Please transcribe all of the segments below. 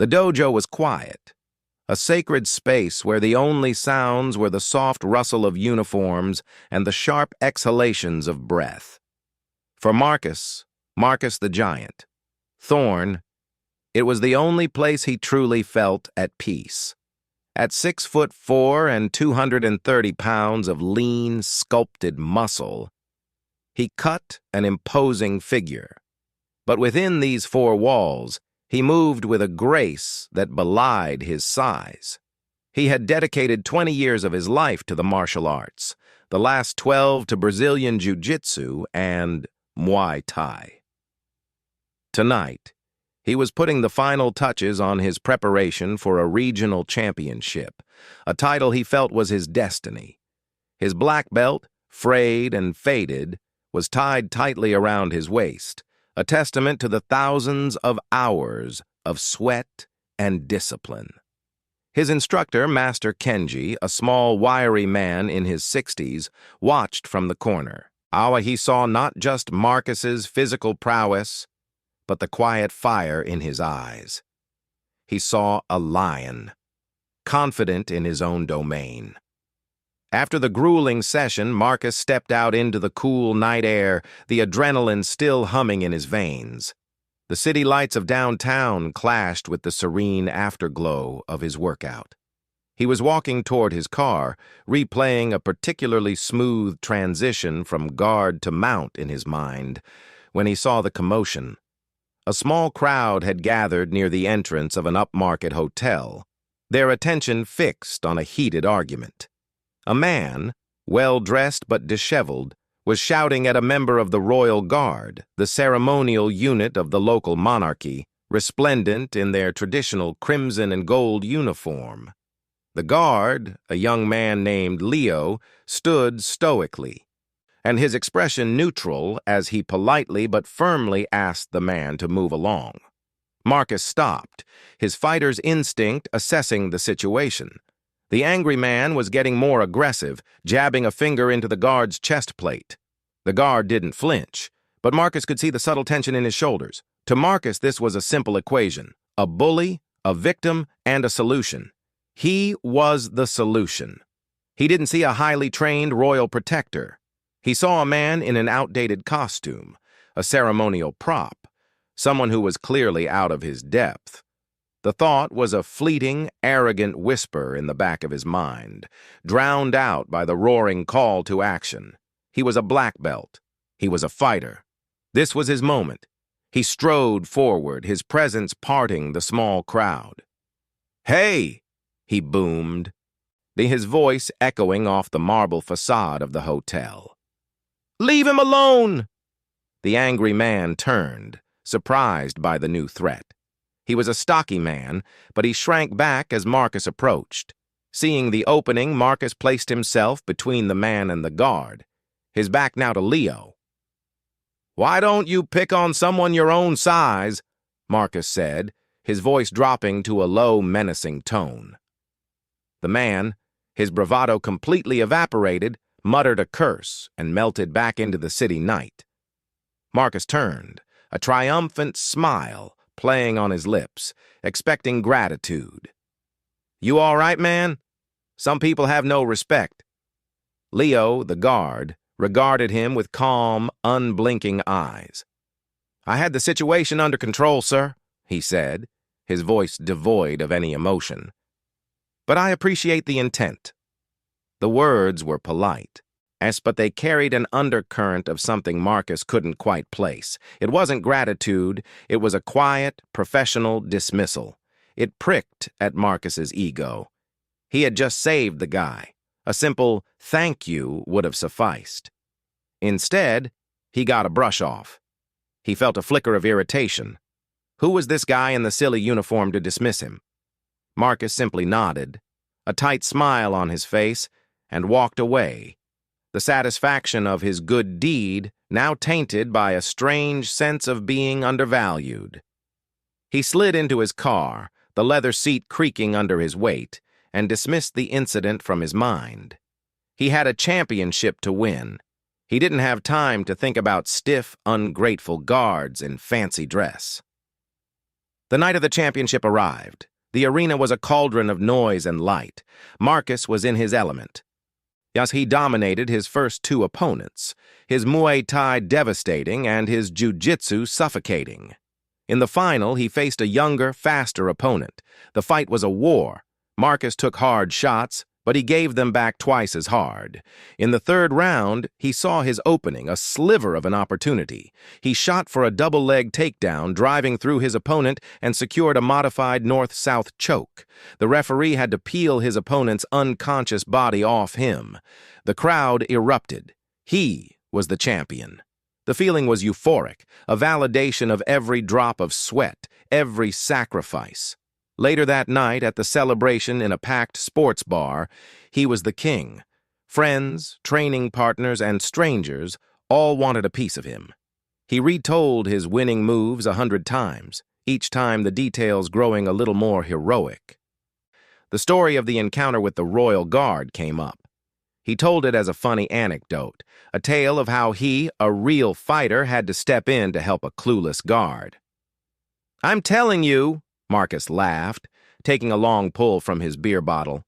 The dojo was quiet, a sacred space where the only sounds were the soft rustle of uniforms and the sharp exhalations of breath. For Marcus the giant, Thorne, it was the only place he truly felt at peace. At 6'4" and 230 pounds of lean, sculpted muscle, he cut an imposing figure. But within these four walls, he moved with a grace that belied his size. He had dedicated 20 years of his life to the martial arts, the last 12 to Brazilian Jiu-Jitsu and Muay Thai. Tonight, he was putting the final touches on his preparation for a regional championship, a title he felt was his destiny. His black belt, frayed and faded, was tied tightly around his waist, a testament to the thousands of hours of sweat and discipline. His instructor, Master Kenji, a small, wiry man in his 60s, watched from the corner. He saw not just Marcus's physical prowess, but the quiet fire in his eyes. He saw a lion, confident in his own domain. After the grueling session, Marcus stepped out into the cool night air, the adrenaline still humming in his veins. The city lights of downtown clashed with the serene afterglow of his workout. He was walking toward his car, replaying a particularly smooth transition from guard to mount in his mind, when he saw the commotion. A small crowd had gathered near the entrance of an upmarket hotel, their attention fixed on a heated argument. A man, well-dressed but disheveled, was shouting at a member of the Royal Guard, the ceremonial unit of the local monarchy, resplendent in their traditional crimson and gold uniform. The guard, a young man named Leo, stood stoically, and his expression neutral as he politely but firmly asked the man to move along. Marcus stopped, his fighter's instinct assessing the situation. The angry man was getting more aggressive, jabbing a finger into the guard's chest plate. The guard didn't flinch, but Marcus could see the subtle tension in his shoulders. To Marcus, this was a simple equation: a bully, a victim, and a solution. He was the solution. He didn't see a highly trained royal protector. He saw a man in an outdated costume, a ceremonial prop, someone who was clearly out of his depth. The thought was a fleeting, arrogant whisper in the back of his mind, drowned out by the roaring call to action. He was a black belt. He was a fighter. This was his moment. He strode forward, his presence parting the small crowd. "Hey!" he boomed, his voice echoing off the marble facade of the hotel. "Leave him alone!" The angry man turned, surprised by the new threat. He was a stocky man, but he shrank back as Marcus approached. Seeing the opening, Marcus placed himself between the man and the guard, his back now to Leo. "Why don't you pick on someone your own size?" Marcus said, his voice dropping to a low, menacing tone. The man, his bravado completely evaporated, muttered a curse and melted back into the city night. Marcus turned, a triumphant smile playing on his lips, expecting gratitude. "You all right, man? Some people have no respect." Leo, the guard, regarded him with calm, unblinking eyes. "I had the situation under control, sir," he said, his voice devoid of any emotion. "But I appreciate the intent." The words were polite, but they carried an undercurrent of something Marcus couldn't quite place. It wasn't gratitude, it was a quiet, professional dismissal. It pricked at Marcus's ego. He had just saved the guy. A simple "thank you" would have sufficed. Instead, he got a brush off. He felt a flicker of irritation. Who was this guy in the silly uniform to dismiss him? Marcus simply nodded, a tight smile on his face, and walked away, the satisfaction of his good deed now tainted by a strange sense of being undervalued. He slid into his car, the leather seat creaking under his weight, and dismissed the incident from his mind. He had a championship to win. He didn't have time to think about stiff, ungrateful guards in fancy dress. The night of the championship arrived. The arena was a cauldron of noise and light. Marcus was in his element. Yes, he dominated his first two opponents, his Muay Thai devastating and his Jiu-Jitsu suffocating. In the final, he faced a younger, faster opponent. The fight was a war. Marcus took hard shots, but he gave them back twice as hard. In the third round, he saw his opening, a sliver of an opportunity. He shot for a double-leg takedown, driving through his opponent, and secured a modified north-south choke. The referee had to peel his opponent's unconscious body off him. The crowd erupted. He was the champion. The feeling was euphoric, a validation of every drop of sweat, every sacrifice. Later that night, at the celebration in a packed sports bar, he was the king. Friends, training partners, and strangers all wanted a piece of him. He retold his winning moves 100 times, each time the details growing a little more heroic. The story of the encounter with the royal guard came up. He told it as a funny anecdote, a tale of how he, a real fighter, had to step in to help a clueless guard. "I'm telling you," Marcus laughed, taking a long pull from his beer bottle.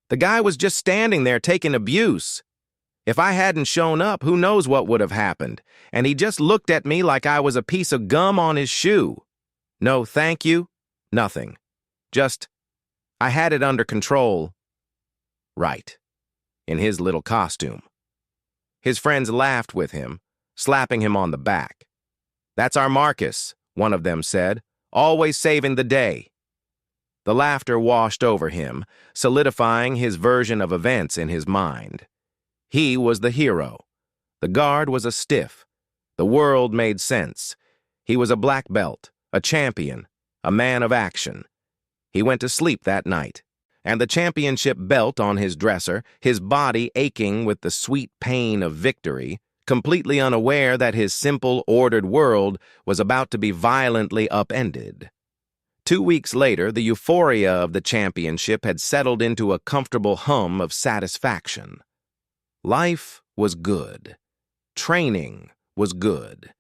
"The guy was just standing there taking abuse. If I hadn't shown up, who knows what would have happened, and he just looked at me like I was a piece of gum on his shoe. No thank you, nothing. Just, I had it under control." Right, in his little costume. His friends laughed with him, slapping him on the back. "That's our Marcus," one of them said. "Always saving the day." The laughter washed over him, solidifying his version of events in his mind. He was the hero. The guard was a stiff. The world made sense. He was a black belt, a champion, a man of action. He went to sleep that night, and the championship belt on his dresser, his body aching with the sweet pain of victory, completely unaware that his simple, ordered world was about to be violently upended. 2 weeks later, the euphoria of the championship had settled into a comfortable hum of satisfaction. Life was good. Training was good.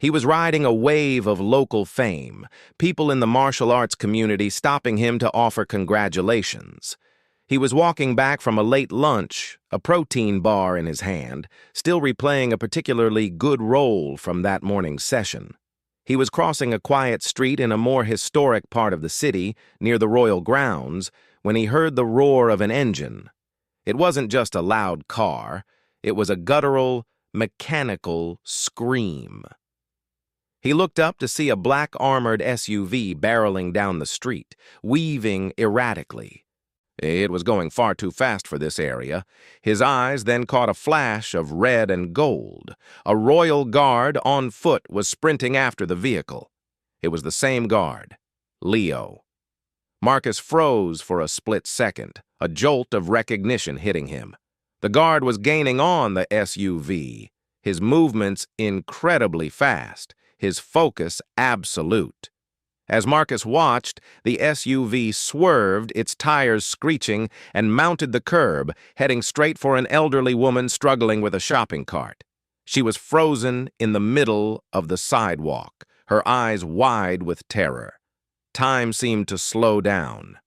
He was riding a wave of local fame, people in the martial arts community stopping him to offer congratulations. He was walking back from a late lunch, a protein bar in his hand, still replaying a particularly good role from that morning's session. He was crossing a quiet street in a more historic part of the city, near the royal grounds, when he heard the roar of an engine. It wasn't just a loud car, it was a guttural, mechanical scream. He looked up to see a black armored SUV barreling down the street, weaving erratically. It was going far too fast for this area. His eyes then caught a flash of red and gold. A royal guard on foot was sprinting after the vehicle. It was the same guard, Leo. Marcus froze for a split second, a jolt of recognition hitting him. The guard was gaining on the SUV, his movements incredibly fast, his focus absolute. As Marcus watched, the SUV swerved, its tires screeching, and mounted the curb, heading straight for an elderly woman struggling with a shopping cart. She was frozen in the middle of the sidewalk, her eyes wide with terror. Time seemed to slow down.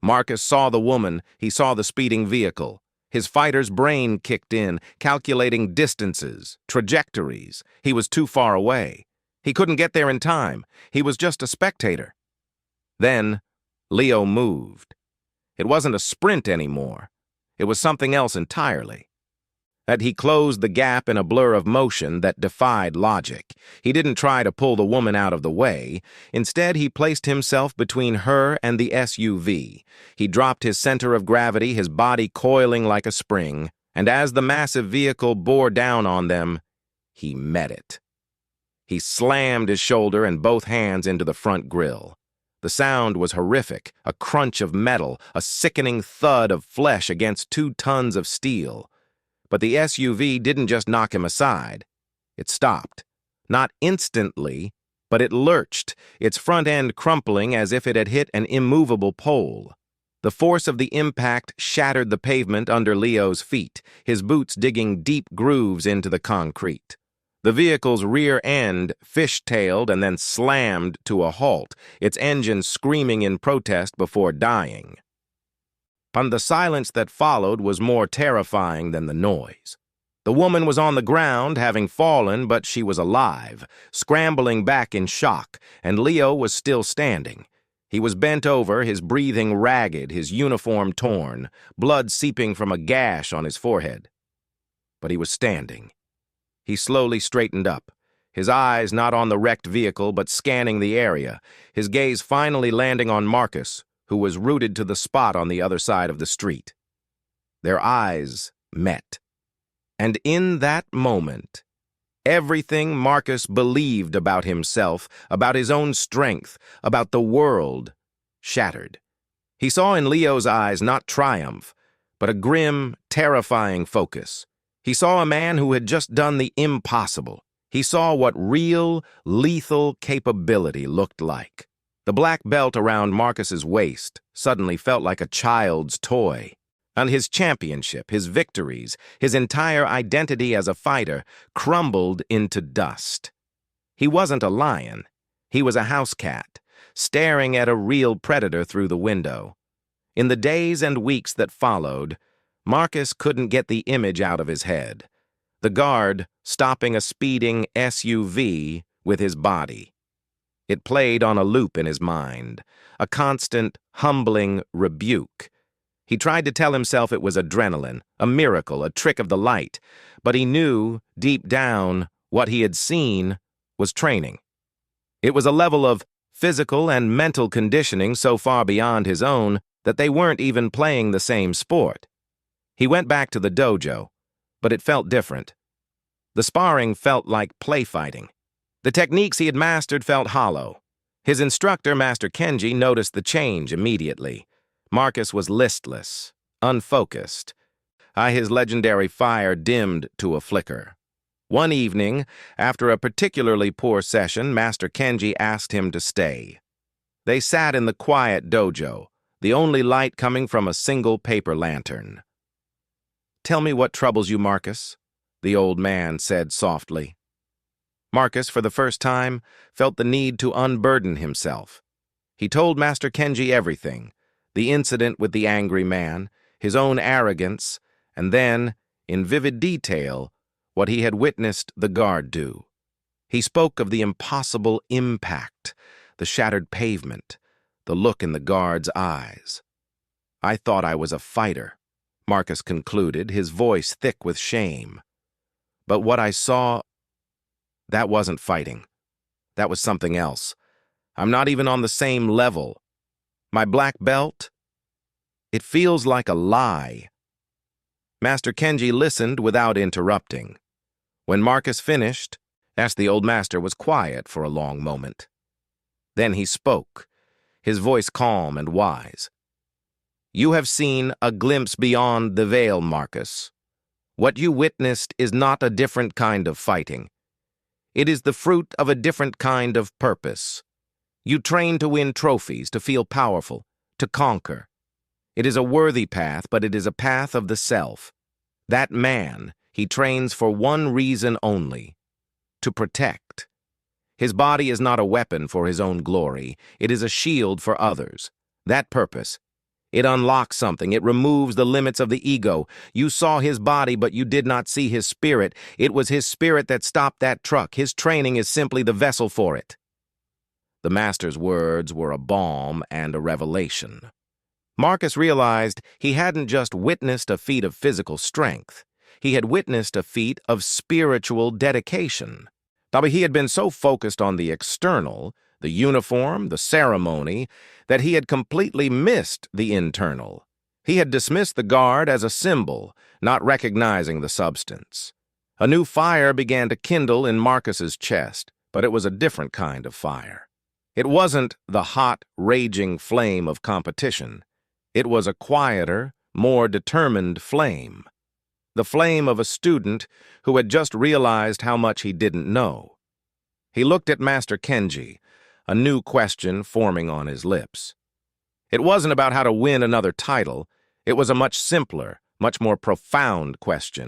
Marcus saw the woman, he saw the speeding vehicle. His fighter's brain kicked in, calculating distances, trajectories. He was too far away. He couldn't get there in time. He was just a spectator. Then, Leo moved. It wasn't a sprint anymore. It was something else entirely. He closed the gap in a blur of motion that defied logic. He didn't try to pull the woman out of the way. Instead, he placed himself between her and the SUV. He dropped his center of gravity, his body coiling like a spring, and as the massive vehicle bore down on them, he met it. He slammed his shoulder and both hands into the front grille. The sound was horrific, a crunch of metal, a sickening thud of flesh against 2 tons of steel. But the SUV didn't just knock him aside. It stopped. Not instantly, but it lurched, its front end crumpling as if it had hit an immovable pole. The force of the impact shattered the pavement under Leo's feet, his boots digging deep grooves into the concrete. The vehicle's rear end fishtailed and then slammed to a halt, its engine screaming in protest before dying. And the silence that followed was more terrifying than the noise. The woman was on the ground, having fallen, but she was alive, scrambling back in shock, and Leo was still standing. He was bent over, his breathing ragged, his uniform torn, blood seeping from a gash on his forehead. But he was standing. He slowly straightened up, his eyes not on the wrecked vehicle but scanning the area, his gaze finally landing on Marcus, who was rooted to the spot on the other side of the street. Their eyes met. And in that moment, everything Marcus believed about himself, about his own strength, about the world, shattered. He saw in Leo's eyes not triumph, but a grim, terrifying focus. He saw a man who had just done the impossible. He saw what real, lethal capability looked like. The black belt around Marcus's waist suddenly felt like a child's toy. And his championship, his victories, his entire identity as a fighter crumbled into dust. He wasn't a lion. He was a house cat, staring at a real predator through the window. In the days and weeks that followed, Marcus couldn't get the image out of his head. The guard stopping a speeding SUV with his body. It played on a loop in his mind, a constant, humbling rebuke. He tried to tell himself it was adrenaline, a miracle, a trick of the light, but he knew, deep down, what he had seen was training. It was a level of physical and mental conditioning so far beyond his own that they weren't even playing the same sport. He went back to the dojo, but it felt different. The sparring felt like play fighting. The techniques he had mastered felt hollow. His instructor, Master Kenji, noticed the change immediately. Marcus was listless, unfocused. His legendary fire dimmed to a flicker. One evening, after a particularly poor session, Master Kenji asked him to stay. They sat in the quiet dojo, the only light coming from a single paper lantern. "Tell me what troubles you, Marcus," the old man said softly. Marcus, for the first time, felt the need to unburden himself. He told Master Kenji everything. The incident with the angry man, his own arrogance, and then, in vivid detail, what he had witnessed the guard do. He spoke of the impossible impact, the shattered pavement, the look in the guard's eyes. "I thought I was a fighter," Marcus concluded, his voice thick with shame. "But what I saw, that wasn't fighting. That was something else. I'm not even on the same level. My black belt? It feels like a lie." Master Kenji listened without interrupting. When Marcus finished, the old master was quiet for a long moment. Then he spoke, his voice calm and wise. "You have seen a glimpse beyond the veil, Marcus. What you witnessed is not a different kind of fighting. It is the fruit of a different kind of purpose. You train to win trophies, to feel powerful, to conquer. It is a worthy path, but it is a path of the self. That man, he trains for one reason only, to protect. His body is not a weapon for his own glory. It is a shield for others. That purpose, it unlocks something. It removes the limits of the ego. You saw his body, but you did not see his spirit. It was his spirit that stopped that truck. His training is simply the vessel for it." The master's words were a balm and a revelation. Marcus realized he hadn't just witnessed a feat of physical strength. He had witnessed a feat of spiritual dedication. But he had been so focused on the external, the uniform, the ceremony, that he had completely missed the internal. He had dismissed the guard as a symbol, not recognizing the substance. A new fire began to kindle in Marcus's chest, but it was a different kind of fire. It wasn't the hot, raging flame of competition. It was a quieter, more determined flame. The flame of a student who had just realized how much he didn't know. He looked at Master Kenji, a new question forming on his lips. It wasn't about how to win another title. It was a much simpler, much more profound question.